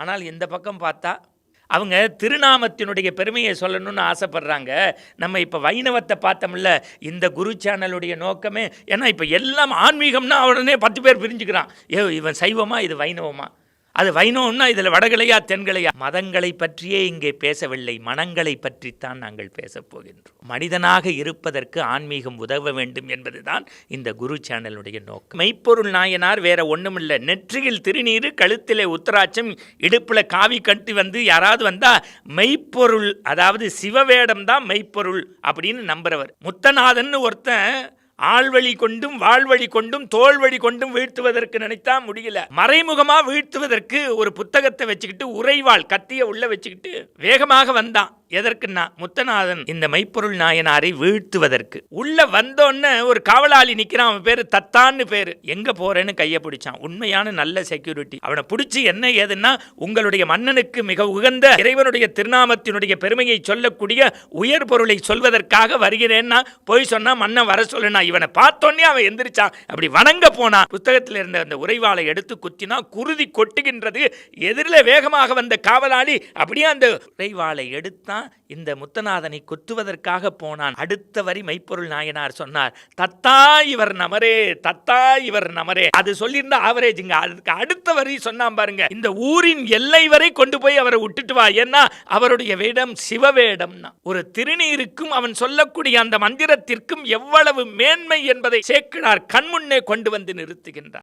ஆனால் இந்த பக்கம் பார்த்தா அவங்க திருநாமத்தினுடைய பெருமையை சொல்லணும்னு ஆசைப்படுறாங்க. நம்ம இப்போ வைணவத்தை பார்த்தோம்ல, இந்த குரு சேனலுடைய நோக்கமே, ஏன்னா இப்போ எல்லாம் ஆன்மீகம்னா உடனே 10 பேர் பிரிஞ்சுக்கிறான். இவன் சைவமா, இது வைணவமா, அது வைணவம்னா இதில் வடகலையா தென்கலையா. மதங்களை பற்றியே இங்கே பேசவில்லை, மனங்களை பற்றித்தான் நாங்கள் பேசப் போகின்றோம். மனிதனாக இருப்பதற்கு ஆன்மீகம் உதவ வேண்டும் என்பதுதான் இந்த குரு சேனலுடைய நோக்கம். மெய்ப்பொருள் நாயனார் வேற ஒன்றுமில்லை, நெற்றியில் திருநீரு, கழுத்திலே உத்தராட்சம், இடுப்பில் காவி கட்டி வந்து யாராவது வந்தா மெய்ப்பொருள், அதாவது சிவவேடம் தான் மெய்ப்பொருள் அப்படின்னு நம்புறவர். முத்தநாதன் ஒருத்தன் ஆள்வழி கொண்டும் வாழ்வழி கொண்டும் தோல்வழி கொண்டும் வீழ்த்துவதற்கு நினைத்தா முடியல. மறைமுகமா வீழ்த்துவதற்கு ஒரு புத்தகத்தை வச்சுக்கிட்டு உரைவாள் கத்திய உள்ள வச்சுக்கிட்டு வேகமாக வந்தான். எதற்குன்னா முத்தநாதன் இந்த மெய்ப்பொருள் நாயனாரை வீழ்த்துவதற்கு. உள்ள வந்தோன்னு ஒரு காவலாளி நிக்கிறான், அவன் பேரு தத்தான்னு பேரு. எங்க போறேன்னு கையை பிடிச்சான். உண்மையான நல்ல செக்யூரிட்டி. அவனை பிடிச்சி என்ன ஏதுன்னா, உங்களுடைய மன்னனுக்கு மிக உகந்த இறைவனுடைய திருநாமத்தினுடைய பெருமையை சொல்லக்கூடிய உயர் பொருளை சொல்வதற்காக வருகிறேன்னா போய் சொன்னா மன்னன் வர சொல்லுனா. இவனை பார்த்தோன்னே அவன் எந்திரிச்சான், அப்படி வணங்க போனான். புத்தகத்தில் இருந்த அந்த உரைவாளை எடுத்து குத்தினா குருதி கொட்டுகின்றது. எதிரில் வேகமாக வந்த காவலாளி அப்படியே அந்த உரைவாளை எடுத்தான். இந்த முத்தநாதனை குத்துவதற்காக போனான். அடுத்த வரி மெய்ப்பொருள் நாயனார் சொன்னார், தத்தா இவர் நமரே, தத்தா இவர் நமரே. அது சொல்லியிருந்த ஆவரேஜுங்க. அதுக்கு அடுத்த வரி சொன்னான் பாருங்க, இந்த ஊரின் எல்லை வரை கொண்டு போய் அவரை விட்டுட்டு வா. ஏன்னா அவருடைய வேடம் சிவவேடம்னா. ஒரு திருநீருக்கும் அவன் சொல்லக்கூடிய அந்த மந்திரத்திற்கும் எவ்வளவு மேன்மை என்பதை சேக்கிழார் கண்முன்னே கொண்டு வந்து நிறுத்துகின்றார்.